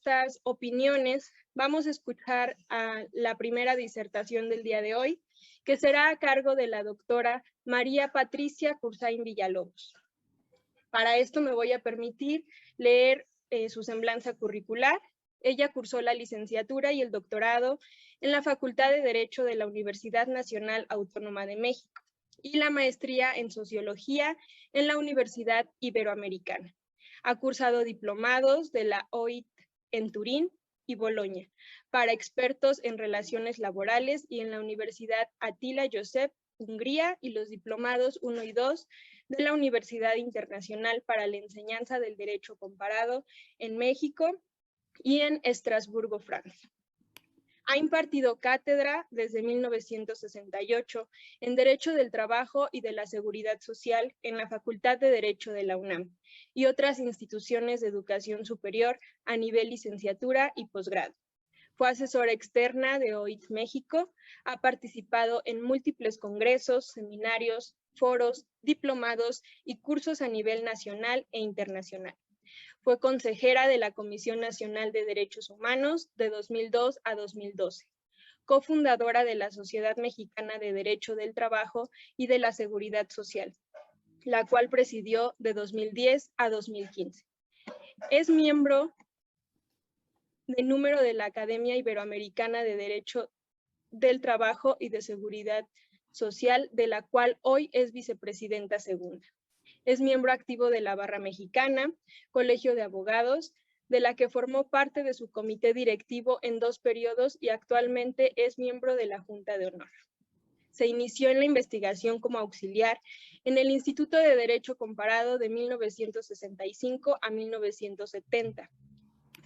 estas opiniones, vamos a escuchar a la primera disertación del día de hoy, que será a cargo de la doctora María Patricia Cursain Villalobos. Para esto me voy a permitir leer su semblanza curricular. Ella cursó la licenciatura y el doctorado en la Facultad de Derecho de la Universidad Nacional Autónoma de México y la maestría en Sociología en la Universidad Iberoamericana. Ha cursado diplomados de la OIT en Turín y Bolonia para expertos en relaciones laborales y en la Universidad Attila József, Hungría, y los diplomados 1 y 2 de la Universidad Internacional para la Enseñanza del Derecho Comparado en México y en Estrasburgo, Francia. Ha impartido cátedra desde 1968 en Derecho del Trabajo y de la Seguridad Social en la Facultad de Derecho de la UNAM y otras instituciones de educación superior a nivel licenciatura y posgrado. Fue asesora externa de OIT México, ha participado en múltiples congresos, seminarios, foros, diplomados y cursos a nivel nacional e internacional. Fue consejera de la Comisión Nacional de Derechos Humanos de 2002 a 2012, cofundadora de la Sociedad Mexicana de Derecho del Trabajo y de la Seguridad Social, la cual presidió de 2010 a 2015. Es miembro de número de la Academia Iberoamericana de Derecho del Trabajo y de Seguridad Social, de la cual hoy es vicepresidenta segunda. Es miembro activo de la Barra Mexicana, Colegio de Abogados, de la que formó parte de su comité directivo en 2 periodos y actualmente es miembro de la Junta de Honor. Se inició en la investigación como auxiliar en el Instituto de Derecho Comparado de 1965 a 1970.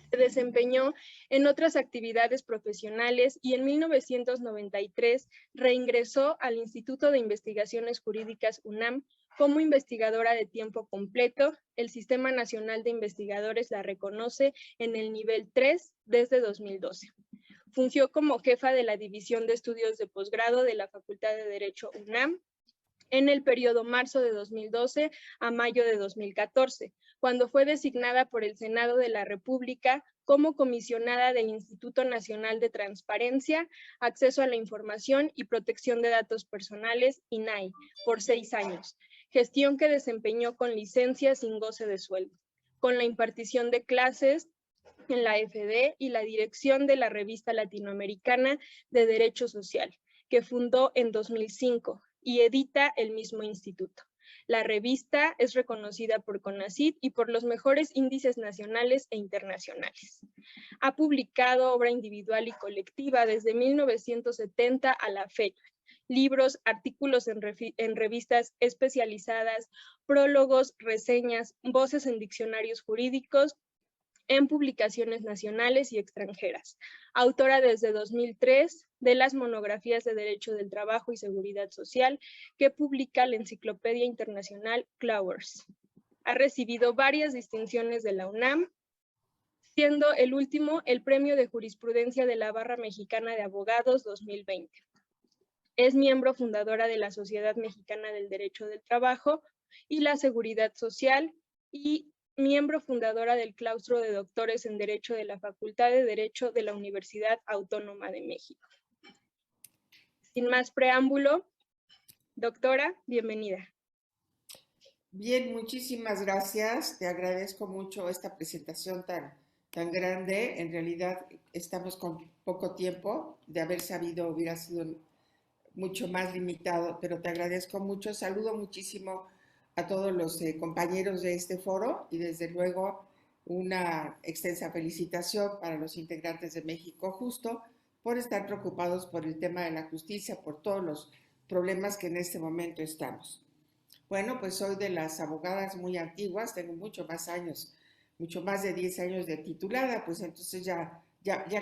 Se desempeñó en otras actividades profesionales y en 1993 reingresó al Instituto de Investigaciones Jurídicas UNAM como investigadora de tiempo completo. El Sistema Nacional de Investigadores la reconoce en el nivel 3 desde 2012. Fungió como jefa de la División de Estudios de Posgrado de la Facultad de Derecho UNAM en el periodo marzo de 2012 a mayo de 2014, cuando fue designada por el Senado de la República como comisionada del Instituto Nacional de Transparencia, Acceso a la Información y Protección de Datos Personales, INAI, por 6 años, gestión que desempeñó con licencia sin goce de sueldo, con la impartición de clases en la FD y la dirección de la Revista Latinoamericana de Derecho Social, que fundó en 2005 y edita el mismo instituto. La revista es reconocida por CONACYT y por los mejores índices nacionales e internacionales. Ha publicado obra individual y colectiva desde 1970 a la fecha. Libros, artículos en revistas especializadas, prólogos, reseñas, voces en diccionarios jurídicos, en publicaciones nacionales y extranjeras. Autora desde 2003 de las monografías de Derecho del Trabajo y Seguridad Social que publica la Enciclopedia Internacional Clowers. Ha recibido varias distinciones de la UNAM, siendo el último el Premio de Jurisprudencia de la Barra Mexicana de Abogados 2020. Es miembro fundadora de la Sociedad Mexicana del Derecho del Trabajo y la Seguridad Social y miembro fundadora del Claustro de Doctores en Derecho de la Facultad de Derecho de la Universidad Autónoma de México. Sin más preámbulo, doctora, bienvenida. Bien, muchísimas gracias. Te agradezco mucho esta presentación tan grande. En realidad estamos con poco tiempo. De haber sabido hubiera sido mucho más limitado, pero te agradezco mucho. Saludo muchísimo a todos los compañeros de este foro y desde luego una extensa felicitación para los integrantes de México Justo por estar preocupados por el tema de la justicia, por todos los problemas que en este momento estamos. Bueno, pues soy de las abogadas muy antiguas, tengo mucho más años, mucho más de 10 años de titulada, pues entonces ya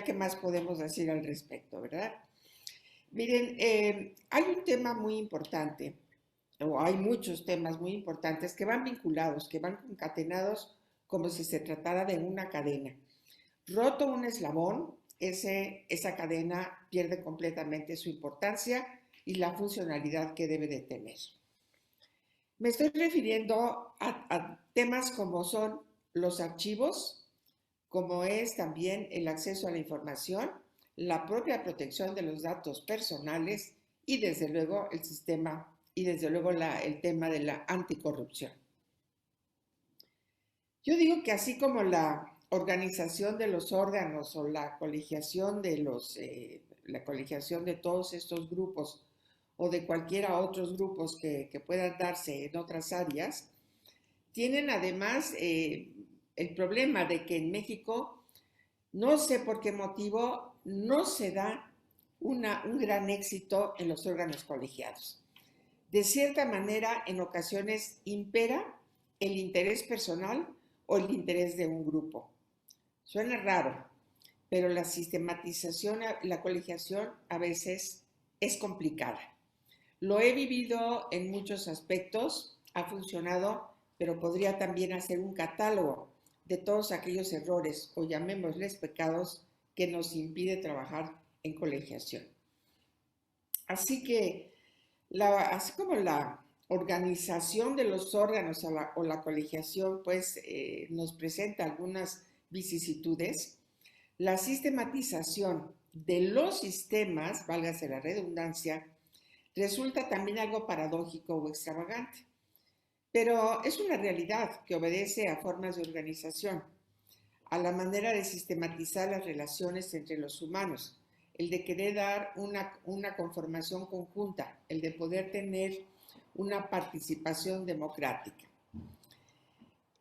qué más podemos decir al respecto, ¿verdad? Miren, hay un tema muy importante, o hay muchos temas muy importantes que van vinculados, que van concatenados como si se tratara de una cadena. Roto un eslabón, esa cadena pierde completamente su importancia y la funcionalidad que debe de tener. Me estoy refiriendo a temas como son los archivos, como es también el acceso a la información, la propia protección de los datos personales y desde luego el sistema y desde luego el tema de la anticorrupción. Yo digo que así como la organización de los órganos o la colegiación de todos estos grupos o de cualquiera otros grupos que puedan darse en otras áreas, tienen además el problema de que en México, no sé por qué motivo, no se da un gran éxito en los órganos colegiados. De cierta manera, en ocasiones impera el interés personal o el interés de un grupo. Suena raro, pero la sistematización, la colegiación a veces es complicada. Lo he vivido en muchos aspectos, ha funcionado, pero podría también hacer un catálogo de todos aquellos errores o llamémosles pecados que nos impide trabajar en colegiación. Así que, así como la organización de los órganos o la colegiación, pues nos presenta algunas vicisitudes, la sistematización de los sistemas, válgase la redundancia, resulta también algo paradójico o extravagante. Pero es una realidad que obedece a formas de organización, a la manera de sistematizar las relaciones entre los humanos, el de querer dar una conformación conjunta, el de poder tener una participación democrática.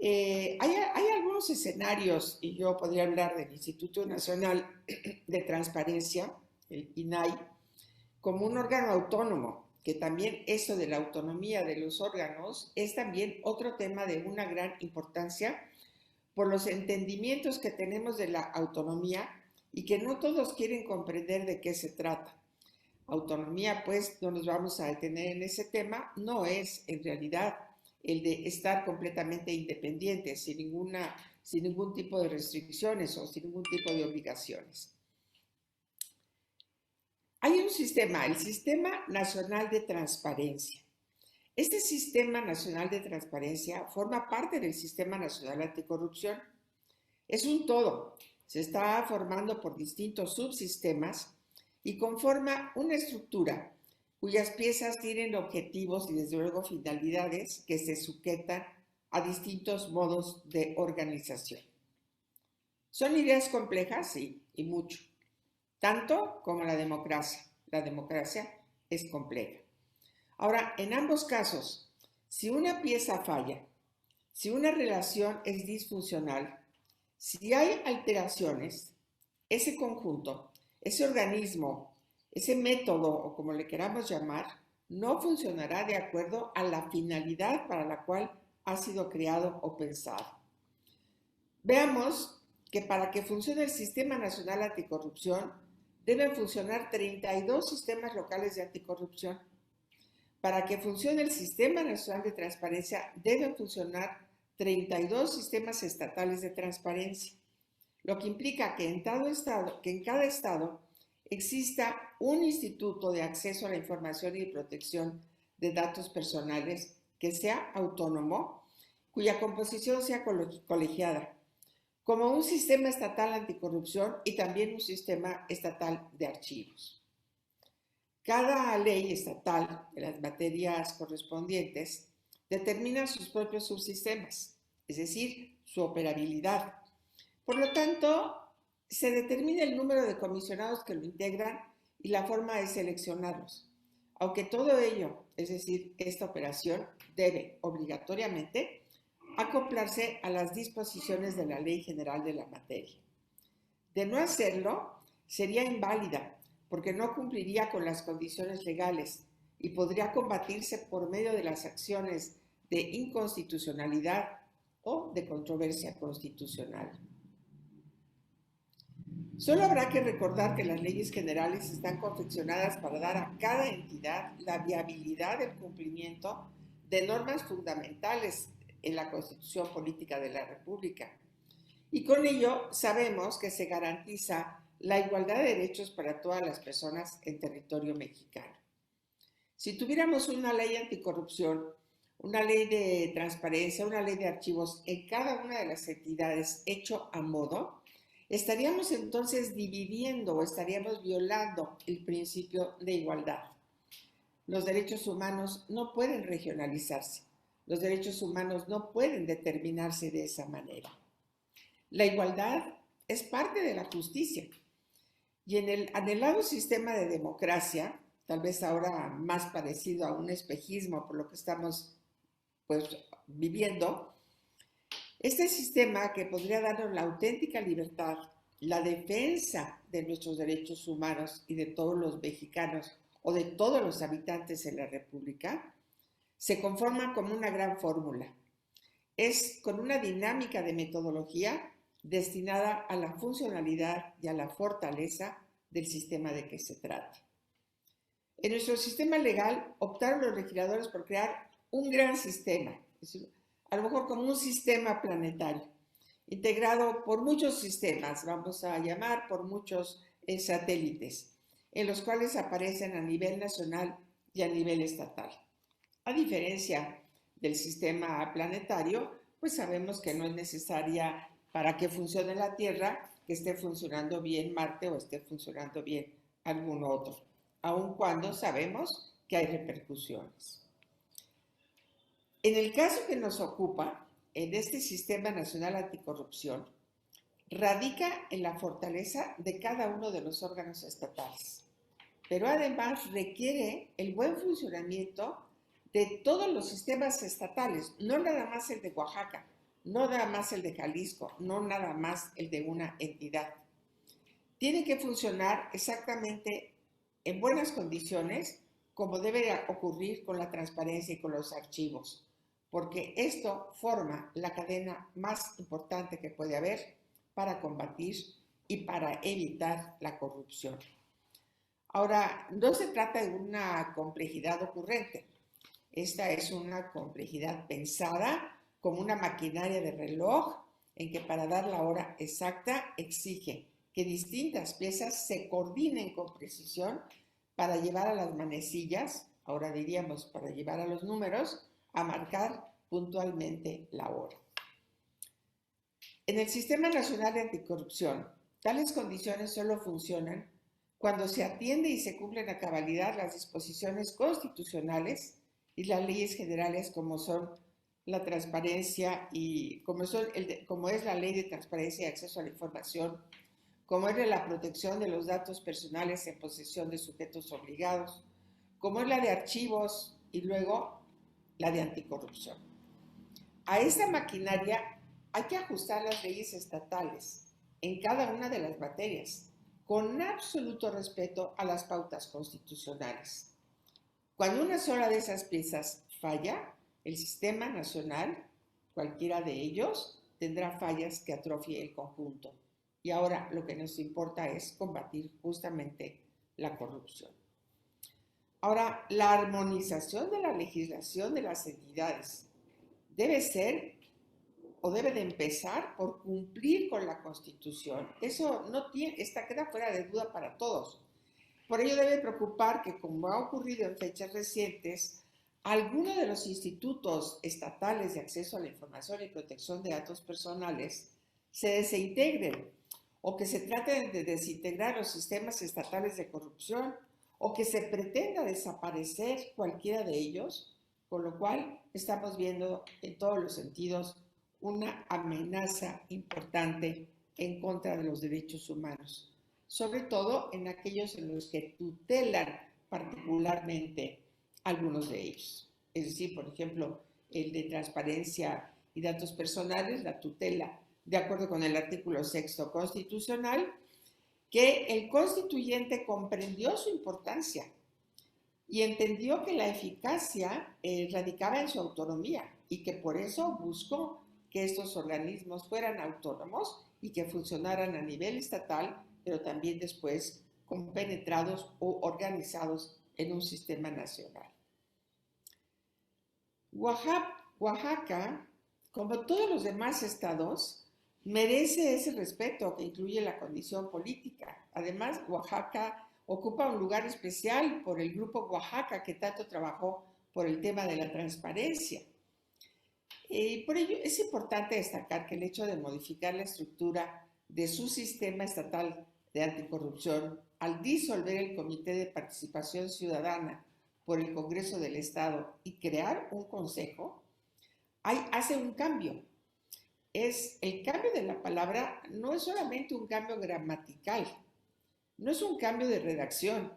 Hay algunos escenarios, y yo podría hablar del Instituto Nacional de Transparencia, el INAI, como un órgano autónomo, que también eso de la autonomía de los órganos es también otro tema de una gran importancia por los entendimientos que tenemos de la autonomía y que no todos quieren comprender de qué se trata. Autonomía, pues, no nos vamos a detener en ese tema, no es en realidad el de estar completamente independiente, sin ningún tipo de restricciones o sin ningún tipo de obligaciones. Hay un sistema, el Sistema Nacional de Transparencia. Este Sistema Nacional de Transparencia forma parte del Sistema Nacional Anticorrupción. Es un todo, se está formando por distintos subsistemas y conforma una estructura cuyas piezas tienen objetivos y desde luego finalidades que se sujetan a distintos modos de organización. Son ideas complejas, sí, y mucho, tanto como la democracia. La democracia es compleja. Ahora, en ambos casos, si una pieza falla, si una relación es disfuncional, si hay alteraciones, ese conjunto, ese organismo, ese método o como le queramos llamar, no funcionará de acuerdo a la finalidad para la cual ha sido creado o pensado. Veamos que para que funcione el Sistema Nacional Anticorrupción deben funcionar 32 sistemas locales de anticorrupción. Para que funcione el Sistema Nacional de Transparencia deben funcionar 32 sistemas estatales de transparencia, lo que implica que en cada estado exista un instituto de acceso a la información y protección de datos personales que sea autónomo, cuya composición sea colegiada, como un sistema estatal anticorrupción y también un sistema estatal de archivos. Cada ley estatal de las materias correspondientes determina sus propios subsistemas, es decir, su operabilidad. Por lo tanto, se determina el número de comisionados que lo integran y la forma de seleccionarlos. Aunque todo ello, es decir, esta operación, debe obligatoriamente acoplarse a las disposiciones de la Ley General de la materia. De no hacerlo, sería inválida porque no cumpliría con las condiciones legales y podría combatirse por medio de las acciones de inconstitucionalidad o de controversia constitucional. Solo habrá que recordar que las leyes generales están confeccionadas para dar a cada entidad la viabilidad del cumplimiento de normas fundamentales en la Constitución Política de la República. Y con ello sabemos que se garantiza la igualdad de derechos para todas las personas en territorio mexicano. Si tuviéramos una ley anticorrupción, una ley de transparencia, una ley de archivos en cada una de las entidades hecho a modo, estaríamos entonces dividiendo o estaríamos violando el principio de igualdad. Los derechos humanos no pueden regionalizarse. Los derechos humanos no pueden determinarse de esa manera. La igualdad es parte de la justicia. Y en el anhelado sistema de democracia, tal vez ahora más parecido a un espejismo por lo que estamos viviendo, este sistema que podría darnos la auténtica libertad, la defensa de nuestros derechos humanos y de todos los mexicanos o de todos los habitantes de la República, se conforma como una gran fórmula. Es con una dinámica de metodología destinada a la funcionalidad y a la fortaleza del sistema de que se trate. En nuestro sistema legal optaron los legisladores por crear un gran sistema, es decir, a lo mejor como un sistema planetario, integrado por muchos sistemas, vamos a llamar por muchos satélites, en los cuales aparecen a nivel nacional y a nivel estatal. A diferencia del sistema planetario, pues sabemos que no es necesaria para que funcione la Tierra que esté funcionando bien Marte o esté funcionando bien algún otro, aun cuando sabemos que hay repercusiones. En el caso que nos ocupa, en este Sistema Nacional Anticorrupción, radica en la fortaleza de cada uno de los órganos estatales, pero además requiere el buen funcionamiento de todos los sistemas estatales, no nada más el de Oaxaca, no nada más el de Jalisco, no nada más el de una entidad. Tiene que funcionar exactamente en buenas condiciones, como debe ocurrir con la transparencia y con los archivos, porque esto forma la cadena más importante que puede haber para combatir y para evitar la corrupción. Ahora, no se trata de una complejidad ocurrente. Esta es una complejidad pensada como una maquinaria de reloj en que para dar la hora exacta exige que distintas piezas se coordinen con precisión para llevar a las manecillas, ahora diríamos para llevar a los números, a marcar puntualmente la hora. En el Sistema Nacional de Anticorrupción, tales condiciones solo funcionan cuando se atiende y se cumplen a cabalidad las disposiciones constitucionales y las leyes generales como son la transparencia y como es la Ley de Transparencia y Acceso a la Información, como es la protección de los datos personales en posesión de sujetos obligados, como es la de archivos y luego la de anticorrupción. A esta maquinaria hay que ajustar las leyes estatales en cada una de las materias, con absoluto respeto a las pautas constitucionales. Cuando una sola de esas piezas falla, el sistema nacional, cualquiera de ellos, tendrá fallas que atrofie el conjunto. Y ahora lo que nos importa es combatir justamente la corrupción. Ahora, la armonización de la legislación de las entidades debe ser o debe de empezar por cumplir con la Constitución. Eso queda fuera de duda para todos. Por ello debe preocupar que, como ha ocurrido en fechas recientes, algunos de los institutos estatales de acceso a la información y protección de datos personales se desintegren o que se trate de desintegrar los sistemas estatales de corrupción o que se pretenda desaparecer cualquiera de ellos, con lo cual estamos viendo en todos los sentidos una amenaza importante en contra de los derechos humanos, sobre todo en aquellos en los que tutelan particularmente algunos de ellos. Es decir, por ejemplo, el de transparencia y datos personales, la tutela, de acuerdo con el artículo 6º constitucional, que el constituyente comprendió su importancia y entendió que la eficacia radicaba en su autonomía y que por eso buscó que estos organismos fueran autónomos y que funcionaran a nivel estatal, pero también después compenetrados o organizados en un sistema nacional. Oaxaca, como todos los demás estados, merece ese respeto que incluye la condición política. Además, Oaxaca ocupa un lugar especial por el Grupo Oaxaca, que tanto trabajó por el tema de la transparencia. Por ello, es importante destacar que el hecho de modificar la estructura de su sistema estatal de anticorrupción al disolver el Comité de Participación Ciudadana por el Congreso del Estado y crear un consejo, hace un cambio. El cambio de la palabra no es solamente un cambio gramatical, no es un cambio de redacción,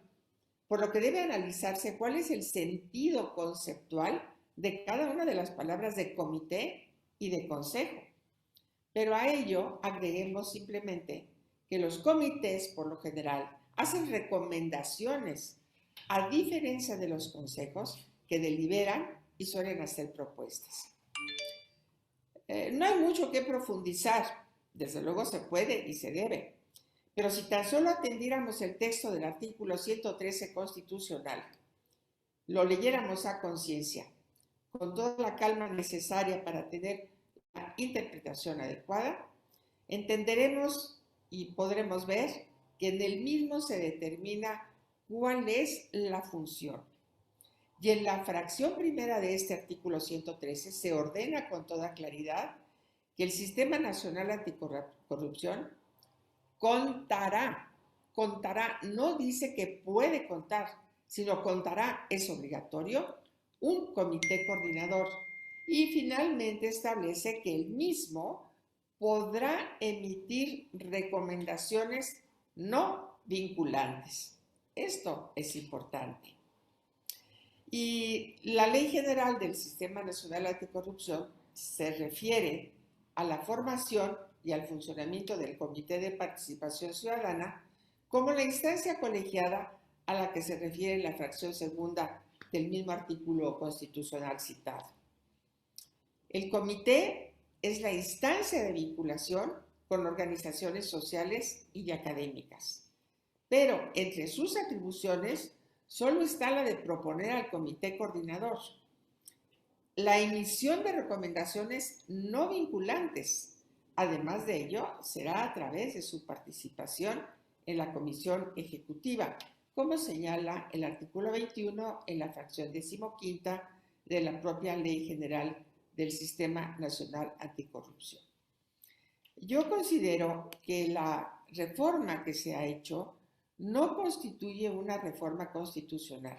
por lo que debe analizarse cuál es el sentido conceptual de cada una de las palabras de comité y de consejo. Pero a ello agreguemos simplemente que los comités, por lo general, hacen recomendaciones, a diferencia de los consejos que deliberan y suelen hacer propuestas. No hay mucho que profundizar, desde luego se puede y se debe, pero si tan solo atendiéramos el texto del artículo 113 constitucional, lo leyéramos a conciencia, con toda la calma necesaria para tener la interpretación adecuada, entenderemos y podremos ver que en el mismo se determina cuál es la función. Y en la fracción primera de este artículo 113 se ordena con toda claridad que el Sistema Nacional Anticorrupción contará, no dice que puede contar, sino contará, es obligatorio, un comité coordinador y finalmente establece que el mismo podrá emitir recomendaciones no vinculantes. Esto es importante. Y la Ley General del Sistema Nacional Anticorrupción se refiere a la formación y al funcionamiento del Comité de Participación Ciudadana como la instancia colegiada a la que se refiere la fracción segunda del mismo artículo constitucional citado. El comité es la instancia de vinculación con organizaciones sociales y académicas, pero entre sus atribuciones solo está la de proponer al comité coordinador la emisión de recomendaciones no vinculantes. Además de ello, será a través de su participación en la comisión ejecutiva, como señala el artículo 21 en la fracción 15ª de la propia Ley General del Sistema Nacional Anticorrupción. Yo considero que la reforma que se ha hecho no constituye una reforma constitucional.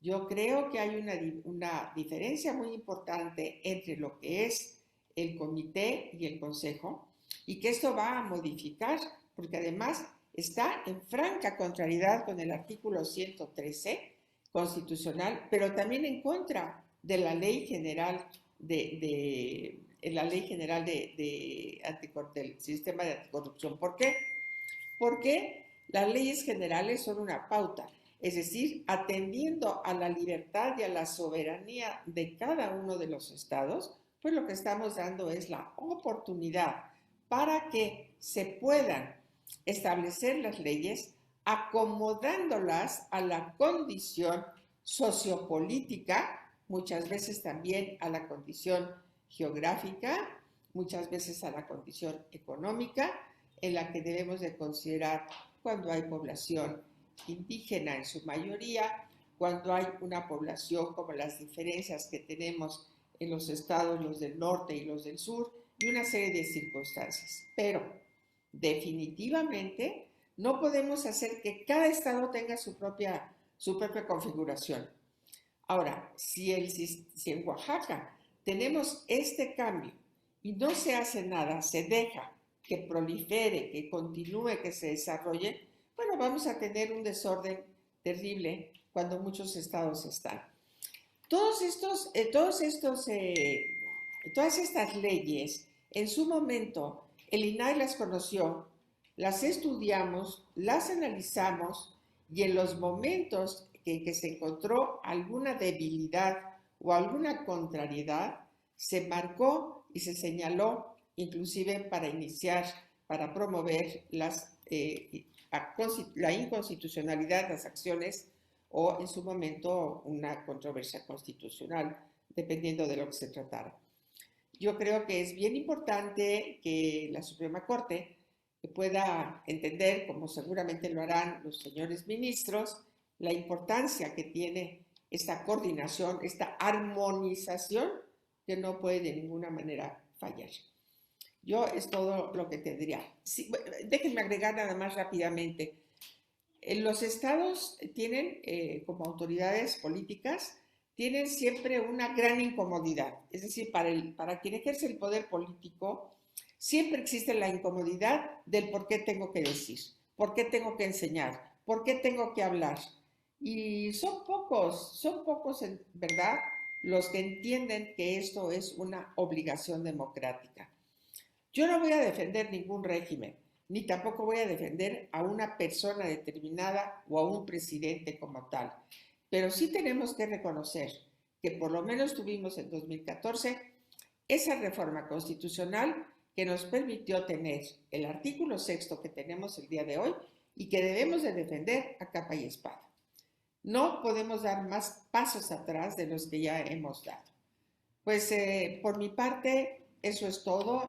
Yo creo que hay una diferencia muy importante entre lo que es el comité y el consejo y que esto va a modificar, porque además está en franca contrariedad con el artículo 113 constitucional, pero también en contra de la Ley General del Sistema de Anticorrupción. ¿Por qué? Porque las leyes generales son una pauta, es decir, atendiendo a la libertad y a la soberanía de cada uno de los estados, pues lo que estamos dando es la oportunidad para que se puedan establecer las leyes acomodándolas a la condición sociopolítica, muchas veces también a la condición geográfica, muchas veces a la condición económica, en la que debemos de considerar cuando hay población indígena en su mayoría, cuando hay una población como las diferencias que tenemos en los estados, los del norte y los del sur, y una serie de circunstancias. Pero definitivamente no podemos hacer que cada estado tenga su propia configuración. Ahora, si en Oaxaca tenemos este cambio y no se hace nada, se deja que prolifere, que continúe, que se desarrolle, bueno, vamos a tener un desorden terrible cuando muchos estados están. Todas estas leyes, en su momento, el INAI las conoció, las estudiamos, las analizamos y en los momentos en que se encontró alguna debilidad o alguna contrariedad, se marcó y se señaló, inclusive para promover la inconstitucionalidad de las acciones o en su momento una controversia constitucional, dependiendo de lo que se tratara. Yo creo que es bien importante que la Suprema Corte pueda entender, como seguramente lo harán los señores ministros, la importancia que tiene esta coordinación, esta armonización que no puede de ninguna manera fallar. Yo es todo lo que tendría. Sí, déjenme agregar nada más rápidamente. Los estados tienen, como autoridades políticas, tienen siempre una gran incomodidad. Es decir, para quien ejerce el poder político, siempre existe la incomodidad del por qué tengo que decir, por qué tengo que enseñar, por qué tengo que hablar. Y son pocos en verdad los que entienden que esto es una obligación democrática. Yo no voy a defender ningún régimen, ni tampoco voy a defender a una persona determinada o a un presidente como tal. Pero sí tenemos que reconocer que por lo menos tuvimos en 2014 esa reforma constitucional que nos permitió tener el artículo sexto que tenemos el día de hoy y que debemos de defender a capa y espada. No podemos dar más pasos atrás de los que ya hemos dado. Pues por mi parte, eso es todo.